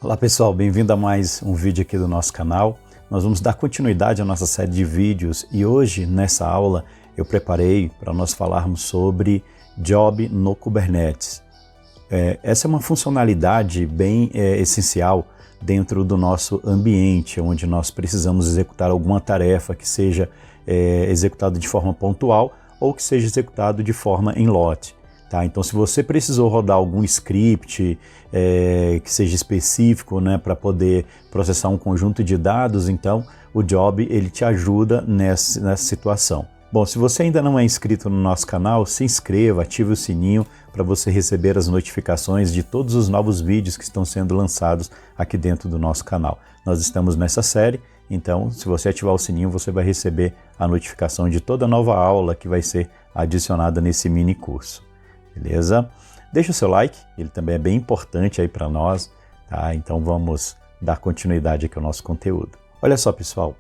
Olá pessoal, bem-vindo a mais um vídeo aqui do nosso canal. Nós vamos dar continuidade à nossa série de vídeos e hoje, nessa aula, eu preparei para nós falarmos sobre Job no Kubernetes. Essa é uma funcionalidade bem essencial dentro do nosso ambiente, onde nós precisamos executar alguma tarefa que seja executada de forma pontual ou que seja executado de forma em lote. Tá? Então, se você precisou rodar algum script que seja específico, né, para poder processar um conjunto de dados, então o Job ele te ajuda nessa situação. Bom, se você ainda não é inscrito no nosso canal, se inscreva, ative o sininho para você receber as notificações de todos os novos vídeos que estão sendo lançados aqui dentro do nosso canal. Nós estamos nessa série, então se você ativar o sininho, você vai receber a notificação de toda nova aula que vai ser adicionada nesse mini curso. Beleza? Deixa o seu like, ele também é bem importante aí para nós, tá? Então vamos dar continuidade aqui ao nosso conteúdo. Olha só pessoal,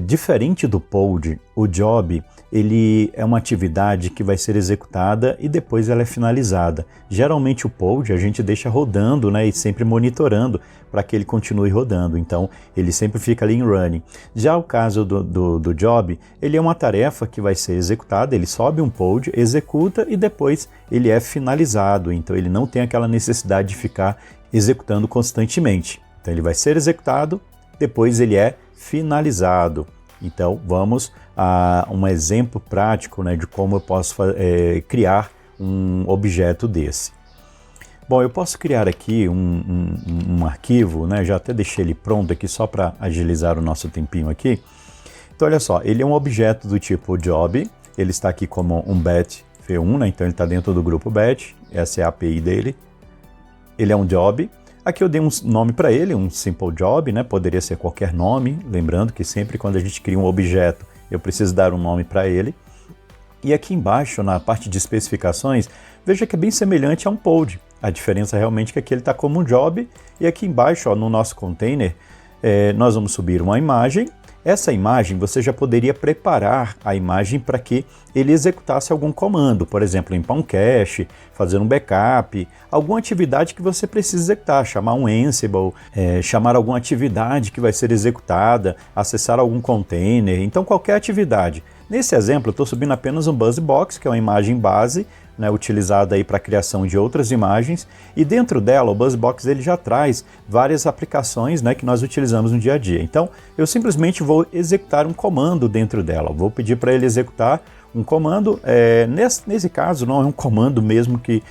diferente do Pod, o Job ele é uma atividade que vai ser executada e depois ela é finalizada. Geralmente o Pod a gente deixa rodando, né, e sempre monitorando para que ele continue rodando, então ele sempre fica ali em running. Já o caso do Job, ele é uma tarefa que vai ser executada, ele sobe um Pod, executa e depois ele é finalizado, então ele não tem aquela necessidade de ficar executando constantemente. Então ele vai ser executado, depois ele é finalizado. Então vamos a um exemplo prático, né, de como eu posso criar um objeto desse. Bom, eu posso criar aqui um arquivo, né, já até deixei ele pronto aqui só para agilizar o nosso tempinho aqui. Então olha só, ele é um objeto do tipo Job, ele está aqui como um batch v1, né, então ele está dentro do grupo batch, essa é a API dele. Ele é um Job. Aqui eu dei um nome para ele, um simple job, né? Poderia ser qualquer nome, lembrando que sempre quando a gente cria um objeto, eu preciso dar um nome para ele. E aqui embaixo, na parte de especificações, veja que é bem semelhante a um pod. A diferença realmente é que aqui ele está como um job, e aqui embaixo, ó, no nosso container, nós vamos subir uma imagem. Essa imagem, você já poderia preparar a imagem para que ele executasse algum comando, por exemplo, limpar um cache, fazer um backup, alguma atividade que você precisa executar, chamar um Ansible, chamar alguma atividade que vai ser executada, acessar algum container, então qualquer atividade. Nesse exemplo, eu estou subindo apenas um BuzzBox, que é uma imagem base, né, utilizada aí para a criação de outras imagens, e dentro dela o BuzzBox ele já traz várias aplicações, né, que nós utilizamos no dia a dia. Então eu simplesmente vou executar um comando dentro dela, vou pedir para ele executar um comando, nesse caso não é um comando mesmo que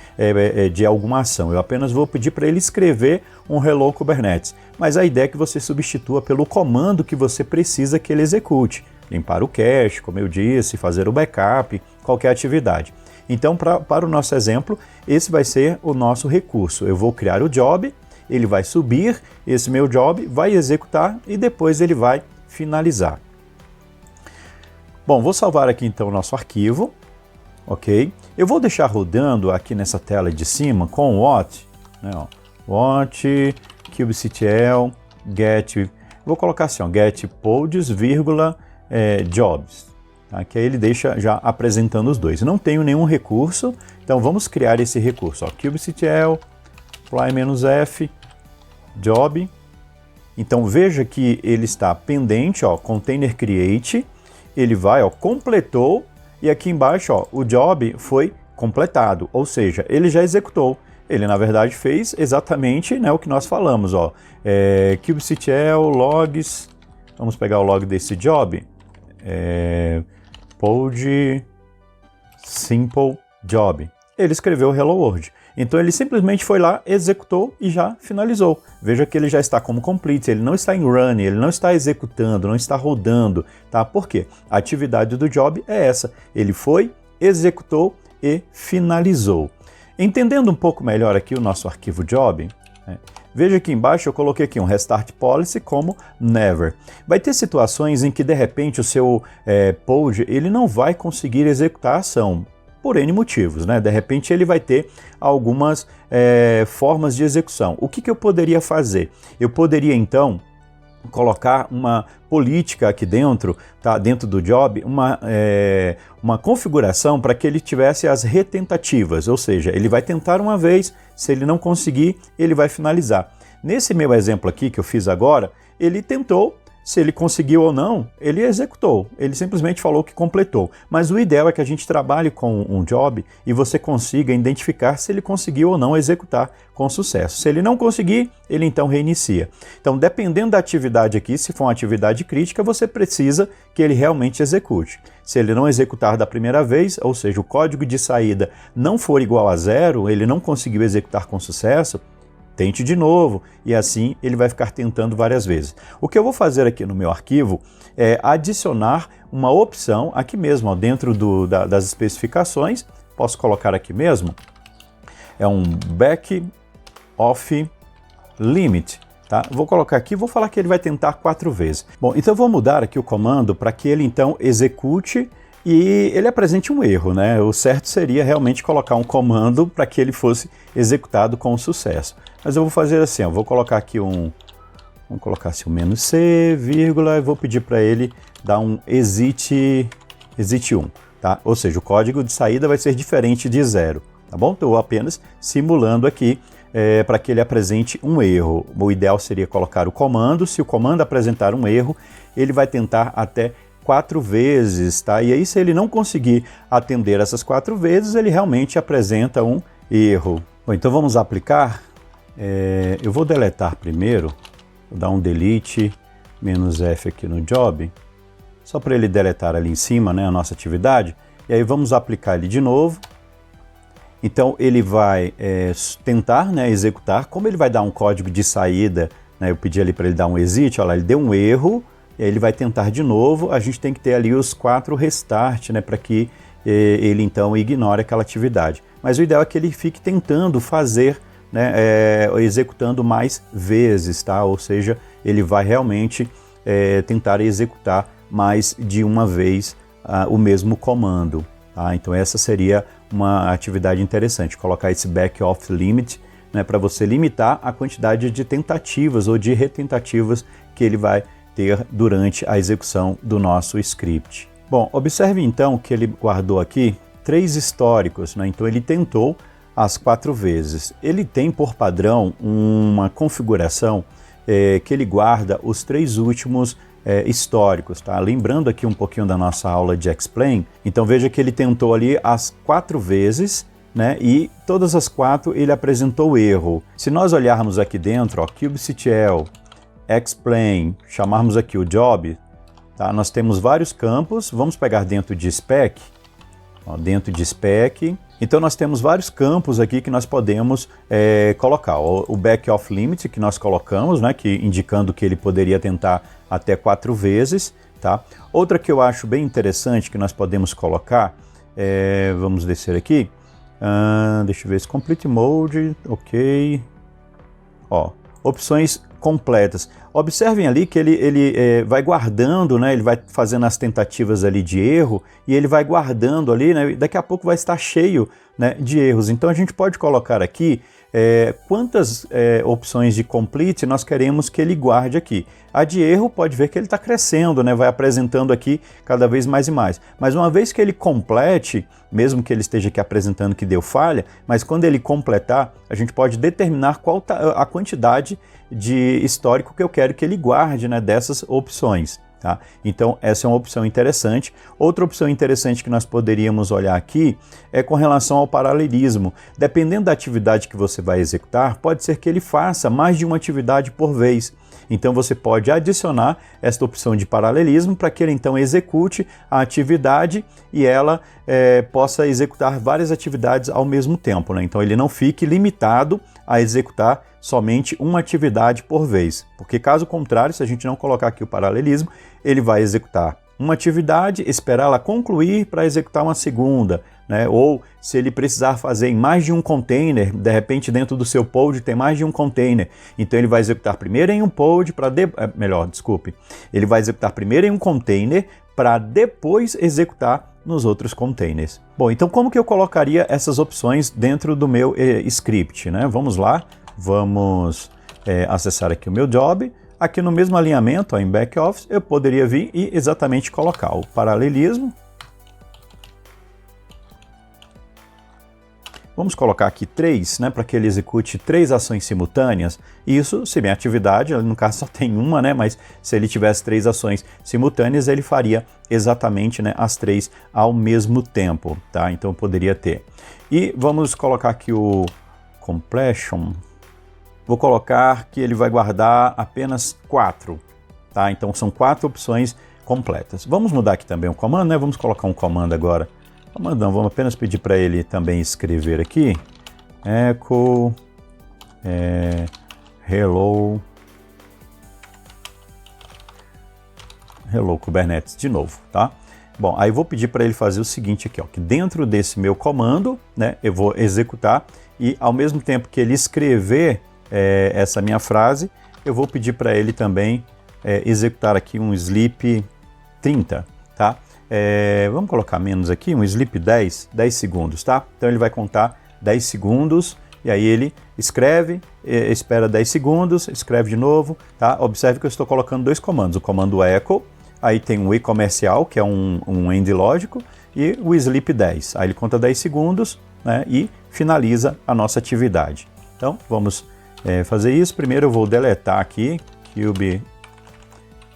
de alguma ação, eu apenas vou pedir para ele escrever um Hello Kubernetes, mas a ideia é que você substitua pelo comando que você precisa que ele execute, limpar o cache, como eu disse, fazer o backup, qualquer atividade. Então, para o nosso exemplo, esse vai ser o nosso recurso. Eu vou criar o job, ele vai subir esse meu job, vai executar e depois ele vai finalizar. Bom, vou salvar aqui então o nosso arquivo, ok? Eu vou deixar rodando aqui nessa tela de cima com o what, né, ó, what, kubectl, get, vou colocar assim, ó, get pods, vírgula, jobs. Tá? Que aí ele deixa já apresentando os dois. Não tenho nenhum recurso, então vamos criar esse recurso. Ó, kubectl, fly-f, job. Então veja que ele está pendente, ó, container create, ele vai, ó, completou, e aqui embaixo, ó, o job foi completado, ou seja, ele já executou. Ele na verdade fez exatamente, né, o que nós falamos, ó, kubectl, logs, vamos pegar o log desse job, pod simple job. Ele escreveu Hello World. Então ele simplesmente foi lá, executou e já finalizou. Veja que ele já está como complete, ele não está em run, ele não está executando, não está rodando, tá? Por quê? A atividade do job é essa. Ele foi, executou e finalizou. Entendendo um pouco melhor aqui o nosso arquivo job, né? Veja aqui embaixo eu coloquei aqui um restart policy como never. Vai ter situações em que de repente o seu pod ele não vai conseguir executar a ação, por N motivos, né? De repente ele vai ter algumas formas de execução. O que eu poderia fazer? Eu poderia então colocar uma política aqui dentro, tá? Dentro do job, uma configuração para que ele tivesse as retentativas, ou seja, ele vai tentar uma vez, se ele não conseguir, ele vai finalizar. Nesse meu exemplo aqui que eu fiz agora, ele tentou, se ele conseguiu ou não, ele executou, ele simplesmente falou que completou. Mas o ideal é que a gente trabalhe com um job e você consiga identificar se ele conseguiu ou não executar com sucesso. Se ele não conseguir, ele então reinicia. Então, dependendo da atividade aqui, se for uma atividade crítica, você precisa que ele realmente execute. Se ele não executar da primeira vez, ou seja, o código de saída não for igual a 0, ele não conseguiu executar com sucesso, tente de novo, e assim ele vai ficar tentando várias vezes. O que eu vou fazer aqui no meu arquivo é adicionar uma opção aqui mesmo, ó, dentro das especificações, posso colocar aqui mesmo, é um back off limit. Tá? Vou colocar aqui, vou falar que ele vai tentar 4 vezes. Bom, então eu vou mudar aqui o comando para que ele então execute e ele apresente um erro, né? O certo seria realmente colocar um comando para que ele fosse executado com sucesso. Mas eu vou fazer assim, ó, vou colocar aqui vamos colocar assim um "-c", vírgula, e vou pedir para ele dar um exit 1, tá? Ou seja, o código de saída vai ser diferente de 0, tá bom? Estou apenas simulando aqui para que ele apresente um erro. O ideal seria colocar o comando, se o comando apresentar um erro, ele vai tentar até 4 vezes, tá? E aí, se ele não conseguir atender essas 4 vezes, ele realmente apresenta um erro. Bom, então vamos aplicar. Eu vou deletar primeiro, vou dar um delete, "-f" aqui no job, só para ele deletar ali em cima, né, a nossa atividade. E aí vamos aplicar ele de novo. Então ele vai tentar, né, executar. Como ele vai dar um código de saída, né, eu pedi ali para ele dar um exit, olha lá, ele deu um erro, e aí ele vai tentar de novo. A gente tem que ter ali os 4 restart, né, para que ele então ignore aquela atividade. Mas o ideal é que ele fique tentando fazer, né, executando mais vezes, tá? Ou seja, ele vai realmente tentar executar mais de uma vez o mesmo comando. Tá? Então essa seria uma atividade interessante, colocar esse back off limit, né, para você limitar a quantidade de tentativas ou de retentativas que ele vai ter durante a execução do nosso script. Bom, observe então que ele guardou aqui 3 históricos, né? Então ele tentou as 4 vezes. Ele tem por padrão uma configuração que ele guarda os 3 últimos históricos, tá? Lembrando aqui um pouquinho da nossa aula de Explain, então veja que ele tentou ali as 4 vezes, né? E todas as 4 ele apresentou erro. Se nós olharmos aqui dentro, ó, kubectl, Explain, chamarmos aqui o job, tá? Nós temos vários campos, vamos pegar dentro de spec, ó, dentro de spec. Então nós temos vários campos aqui que nós podemos colocar. O back off limit que nós colocamos, né, que indicando que ele poderia tentar até 4 vezes. Tá? Outra que eu acho bem interessante que nós podemos colocar, vamos descer aqui, deixa eu ver, esse complete mode, ok, ó, opções completas. Observem ali que ele vai guardando, né? Ele vai fazendo as tentativas ali de erro e ele vai guardando ali, né? Daqui a pouco vai estar cheio, né, de erros. Então a gente pode colocar aqui quantas opções de complete nós queremos que ele guarde aqui. A de erro pode ver que ele está crescendo, né? Vai apresentando aqui cada vez mais e mais. Mas uma vez que ele complete, mesmo que ele esteja aqui apresentando que deu falha, mas quando ele completar, a gente pode determinar qual a quantidade de histórico que eu quero que ele guarde, né, dessas opções. Tá? Então essa é uma opção interessante. Outra opção interessante que nós poderíamos olhar aqui é com relação ao paralelismo. Dependendo da atividade que você vai executar, pode ser que ele faça mais de uma atividade por vez. Então você pode adicionar esta opção de paralelismo para que ele então execute a atividade e ela possa executar várias atividades ao mesmo tempo, né? Então ele não fique limitado a executar somente uma atividade por vez, porque caso contrário, se a gente não colocar aqui o paralelismo, ele vai executar uma atividade, esperar ela concluir para executar uma segunda, né? Ou se ele precisar fazer em mais de um container, de repente dentro do seu pod tem mais de um container, então ele vai executar primeiro em um pod para ele vai executar primeiro em um container para depois executar nos outros containers. Bom, então como que eu colocaria essas opções dentro do meu script, né? Vamos lá, vamos acessar aqui o meu job. Aqui no mesmo alinhamento, ó, em back-office, eu poderia vir e exatamente colocar o paralelismo. vamos colocar aqui 3, né, para que ele execute 3 ações simultâneas. Isso, se minha atividade, no caso só tem uma, né, mas se ele tivesse 3 ações simultâneas, ele faria exatamente, né, as 3 ao mesmo tempo, tá? Então poderia ter. E vamos colocar aqui o completion. Vou colocar que ele vai guardar apenas 4, tá? Então são 4 opções completas. Vamos mudar aqui também o comando, né? Vamos colocar um comando agora. Comando não, vamos apenas pedir para ele também escrever aqui. Echo hello Kubernetes de novo, tá? Bom, aí vou pedir para ele fazer o seguinte aqui, ó, que dentro desse meu comando, né, eu vou executar e ao mesmo tempo que ele escrever essa minha frase, eu vou pedir para ele também executar aqui um sleep 30, tá? Vamos colocar menos aqui, um sleep 10 segundos, tá? Então ele vai contar 10 segundos e aí ele escreve, espera 10 segundos, escreve de novo, tá? Observe que eu estou colocando 2 comandos, o comando echo, aí tem o e-comercial, que é um end lógico, e o sleep 10. Aí ele conta 10 segundos, né, e finaliza a nossa atividade. Então vamos fazer isso. Primeiro eu vou deletar aqui, cube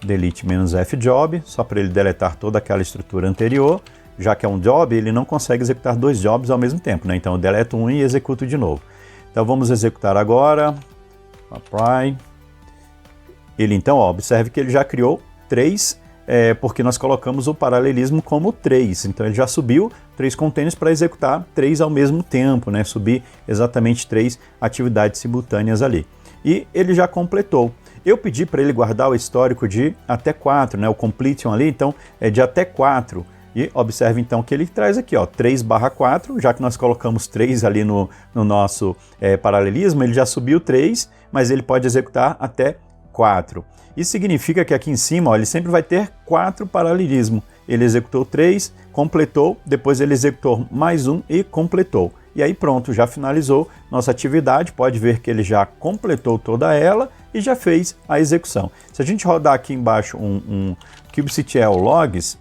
delete -f job, só para ele deletar toda aquela estrutura anterior. Já que é um job, ele não consegue executar 2 jobs ao mesmo tempo, né? Então eu deleto um e executo de novo. Então vamos executar agora. Apply. Ele então, ó, observe que ele já criou 3, porque nós colocamos o paralelismo como 3. Então ele já subiu 3 containers para executar 3 ao mesmo tempo, né? Subir exatamente 3 atividades simultâneas ali. E ele já completou. Eu pedi para ele guardar o histórico de até 4, né? O completion ali, então é de até 4. E observe então que ele traz aqui, ó, 3/4, já que nós colocamos 3 ali no nosso paralelismo, ele já subiu 3, mas ele pode executar até 4. Isso significa que aqui em cima, ó, ele sempre vai ter 4 paralelismo. Ele executou 3, completou, depois ele executou mais um e completou. E aí pronto, já finalizou nossa atividade, pode ver que ele já completou toda ela e já fez a execução. Se a gente rodar aqui embaixo um kubectl logs,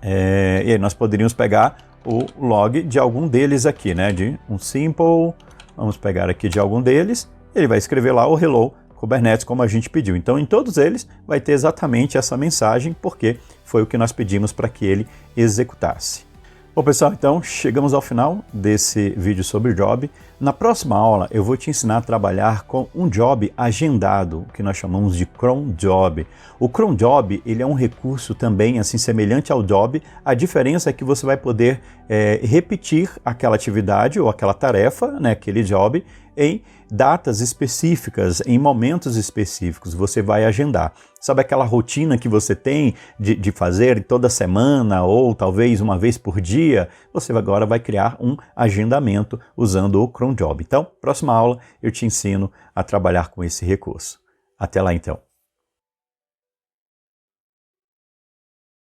e aí nós poderíamos pegar o log de algum deles aqui, né? De um simple, vamos pegar aqui de algum deles, ele vai escrever lá o hello Kubernetes como a gente pediu. Então em todos eles vai ter exatamente essa mensagem, porque foi o que nós pedimos para que ele executasse. Bom pessoal, então chegamos ao final desse vídeo sobre job. Na próxima aula eu vou te ensinar a trabalhar com um job agendado, que nós chamamos de cron job. O cron job ele é um recurso também assim semelhante ao job, a diferença é que você vai poder repetir aquela atividade ou aquela tarefa, né, aquele job, em datas específicas, em momentos específicos, você vai agendar. Sabe aquela rotina que você tem de fazer toda semana ou talvez uma vez por dia? Você agora vai criar um agendamento usando o cron job. Então, próxima aula eu te ensino a trabalhar com esse recurso. Até lá então.